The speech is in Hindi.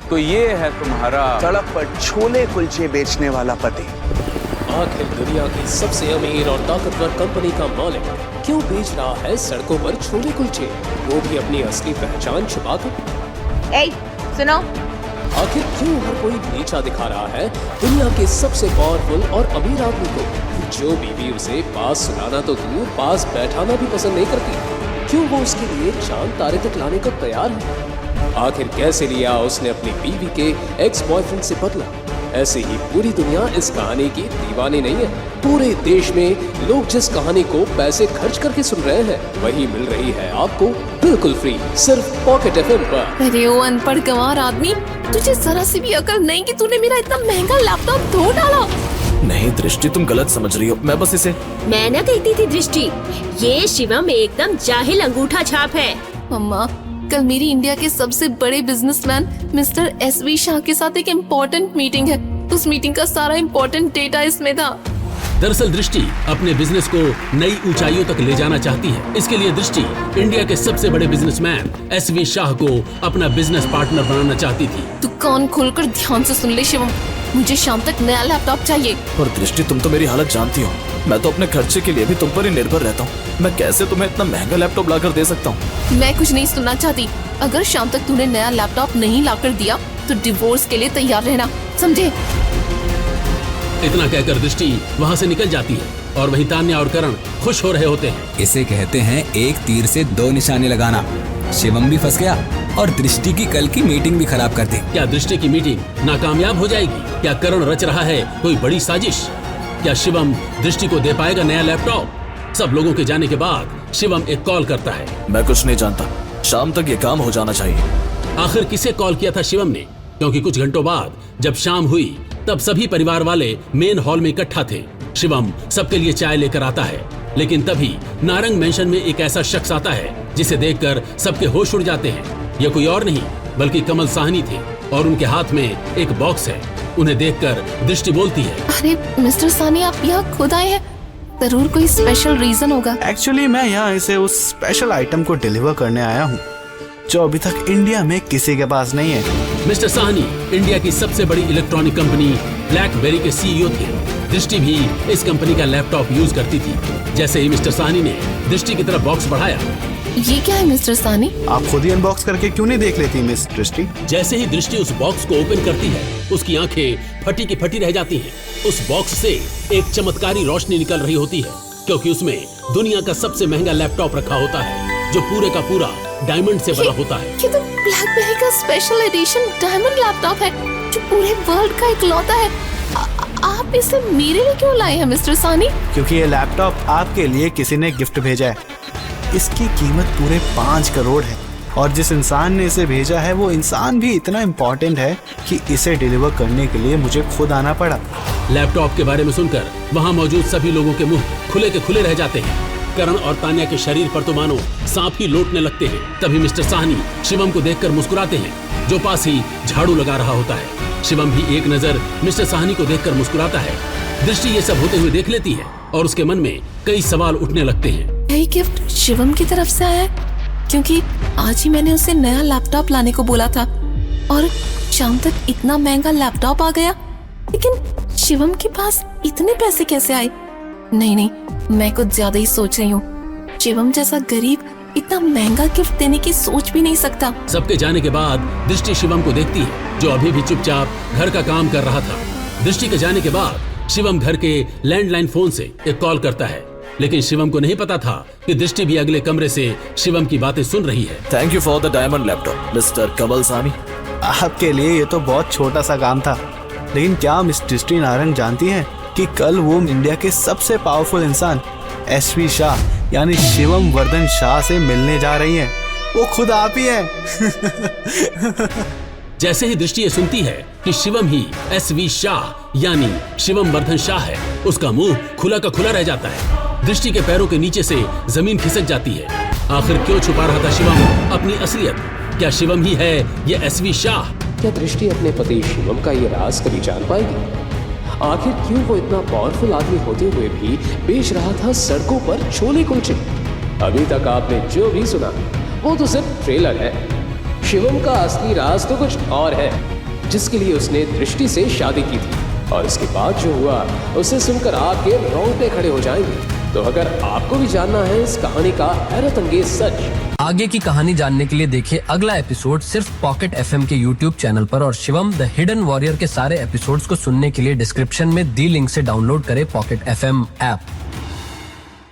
तो ये है तुम्हारा सड़क पर छोले कुलचे बेचने वाला पति। आखिर दुनिया की सबसे अमीर और ताकतवर कंपनी का मालिक क्यों बेच रहा है सड़कों पर छोले कुलचे, वो भी अपनी असली पहचान छुपाकर? ए, सुनो। आखिर क्यों हर कोई नीचा दिखा रहा है दुनिया के सबसे पावरफुल और अमीर आदमी को, जो बीवी उसे पास सुलाना तो दूर पास बैठाना भी पसंद नहीं करती? क्यों वो उसके लिए चांद तारे तक लाने को तैयार है? आखिर कैसे लिया उसने अपनी बीवी के एक्स बॉयफ्रेंड से बदला? ऐसे ही पूरी दुनिया इस कहानी की दीवानी नहीं है। पूरे देश में लोग जिस कहानी को पैसे खर्च करके सुन रहे हैं वही मिल रही है आपको बिल्कुल फ्री, सिर्फ पॉकेट एफएम पर। अरे ओ अनपढ़ गंवार आदमी, तुझे जरा सी भी अकल नहीं कि तूने मेरा इतना महंगा लैपटॉप धो डाला। नहीं दृष्टि, तुम गलत समझ रही हो। मैं बस इसे मैं न कहती थी दृष्टि, ये शिवम एकदम जाहिल अंगूठा छाप है। मम्मा, कल मेरी इंडिया के सबसे बड़े बिजनेसमैन मिस्टर एसवी शाह के साथ एक इम्पोर्टेंट मीटिंग है। उस मीटिंग का सारा इम्पोर्टेंट डेटा इसमें था। दरअसल दृष्टि अपने बिजनेस को नई ऊंचाइयों तक ले जाना चाहती है। इसके लिए दृष्टि इंडिया के सबसे बड़े बिजनेसमैन एसवी शाह को अपना बिजनेस पार्टनर बनाना चाहती थी। तू कान खोलकर ध्यान से सुन ले शिवम, मुझे शाम तक नया लैपटॉप चाहिए। और दृष्टि, तुम तो मेरी हालत जानती हो। मैं तो अपने खर्चे के लिए भी तुम पर ही निर्भर रहता हूँ। मैं कैसे तुम्हें इतना महंगा लैपटॉप लाकर दे सकता हूँ? मैं कुछ नहीं सुनना चाहती। अगर शाम तक तूने नया लैपटॉप नहीं लाकर दिया तो डिवोर्स के लिए तैयार रहना, समझे? इतना कहकर दृष्टि वहाँ से निकल जाती है और वहीं तान्या और करण खुश हो रहे होते हैं। इसे कहते हैं एक तीर से दो निशाने लगाना। शिवम भी फंस गया और दृष्टि की कल की मीटिंग भी खराब कर दी। क्या दृष्टि की मीटिंग नाकामयाब हो जाएगी? क्या करण रच रहा है कोई बड़ी साजिश? क्या शिवम दृष्टि को दे पाएगा नया लैपटॉप? सब लोगों के जाने के बाद शिवम एक कॉल करता है। मैं कुछ नहीं जानता, शाम तक ये काम हो जाना चाहिए। आखिर किसे कॉल किया था शिवम ने? क्योंकि कुछ घंटों बाद जब शाम हुई तब सभी परिवार वाले मेन हॉल में इकट्ठा थे। शिवम सबके लिए चाय लेकर आता है, लेकिन तभी नारंग मेंशन में एक ऐसा शख्स आता है जिसे देखकर सबके होश उड़ जाते हैं। यह कोई और नहीं बल्कि कमल साहनी थे और उनके हाथ में एक बॉक्स है। उन्हें देखकर दृष्टि बोलती है, अरे मिस्टर सानी, आप यहाँ खुद आए हैं? जरूर कोई स्पेशल रीजन होगा। एक्चुअली मैं यहाँ इसे उस स्पेशल आइटम को डिलीवर करने आया हूँ जो अभी तक इंडिया में किसी के पास नहीं है। मिस्टर साहनी इंडिया की सबसे बड़ी इलेक्ट्रॉनिक कंपनी ब्लैकबेरी के सीईओ थे। दृष्टि भी इस कंपनी का लैपटॉप यूज करती थी। जैसे ही मिस्टर साहनी ने दृष्टि की तरफ बॉक्स बढ़ाया, ये क्या है मिस्टर सानी? आप खुद ही अनबॉक्स करके क्यों नहीं देख लेती मिस दृष्टि? जैसे ही दृष्टि उस बॉक्स को ओपन करती है, उसकी आंखें फटी की फटी रह जाती हैं। उस बॉक्स से एक चमत्कारी रोशनी निकल रही होती है, क्योंकि उसमें दुनिया का सबसे महंगा लैपटॉप रखा होता है, जो पूरे का पूरा डायमंड से बना होता है। ये तो ब्लैकबेरी का स्पेशल एडिशन डायमंड लैपटॉप है, जो पूरे वर्ल्ड का इकलौता है। आप इसे मेरे लिए क्यों लाए हैं मिस्टर सानी? क्योंकि ये लैपटॉप आपके लिए किसी ने गिफ्ट भेजा है। इसकी कीमत पूरे 5 करोड़ है और जिस इंसान ने इसे भेजा है वो इंसान भी इतना इम्पोर्टेंट है कि इसे डिलीवर करने के लिए मुझे खुद आना पड़ा। लैपटॉप के बारे में सुनकर वहाँ मौजूद सभी लोगों के मुंह खुले के खुले रह जाते हैं। करण और तान्या के शरीर पर तो मानो सांप ही लौटने लगते हैं। तभी मिस्टर साहनी शिवम को देखकर मुस्कुराते हैं, जो पास ही झाड़ू लगा रहा होता है। शिवम भी एक नजर मिस्टर साहनी को देखकर मुस्कुराता है। दृष्टि ये सब होते हुए देख लेती है और उसके मन में कई सवाल उठने लगते हैं। यही गिफ्ट शिवम की तरफ से आया है, क्योंकि आज ही मैंने उसे नया लैपटॉप लाने को बोला था और शाम तक इतना महंगा लैपटॉप आ गया। लेकिन शिवम के पास इतने पैसे कैसे आए? नहीं, मैं कुछ ज्यादा ही सोच रही हूँ। शिवम जैसा गरीब इतना महंगा गिफ्ट देने की सोच भी नहीं सकता। सबके जाने के बाद दृष्टि शिवम को देखती है, जो अभी भी चुपचाप घर का काम कर रहा था। दृष्टि के जाने के बाद शिवम घर के लैंडलाइन फोन से एक कॉल करता है, लेकिन शिवम को नहीं पता था कि दृष्टि भी अगले कमरे से शिवम की बातें सुन रही है। Thank you for the diamond laptop mister Kamal Sani. आपके लिए ये तो बहुत छोटा सा काम था, लेकिन क्या मिस दृष्टि नारंग जानती हैं कि कल वो इंडिया के सबसे पावरफुल इंसान एसवी शाह यानी शिवम वर्धन शाह से मिलने जा रही हैं। वो खुद आप ही हैं। जैसे ही दृष्टि ये सुनती है कि शिवम ही एसवी शाह यानी शिवम वर्धन शाह है, उसका मुंह खुला का खुला रह जाता है। दृष्टि के पैरों के नीचे से जमीन खिसक जाती है। आखिर क्यों छुपा रहा था शिवम अपनी असलियत? क्या शिवम ही है ये एसवी शाह? क्या दृष्टि अपने पति शिवम का ये राज कभी जान पाएगी? आखिर क्यों वो इतना पावरफुल आदमी होते हुए भी बेच रहा था सड़कों पर छोले कुलचे? अभी तक आपने जो भी सुना वो तो सिर्फ ट्रेलर है। शिवम का असली राज तो कुछ और है। जिसके लिए उसने दृष्टि से शादी की थी। और इसके बाद जो हुआ उसे सुनकर आपके रोंगटे खड़े हो जाएंगे। तो अगर आपको भी जानना है इस कहानी का हैरत अंगेज सच, आगे की कहानी जानने के लिए देखिए अगला एपिसोड सिर्फ पॉकेट एफएम के यूट्यूब चैनल पर। और शिवम द हिडन वॉरियर के सारे एपिसोड्स को सुनने के लिए डिस्क्रिप्शन में दी लिंक से डाउनलोड करें पॉकेट एफएम ऐप।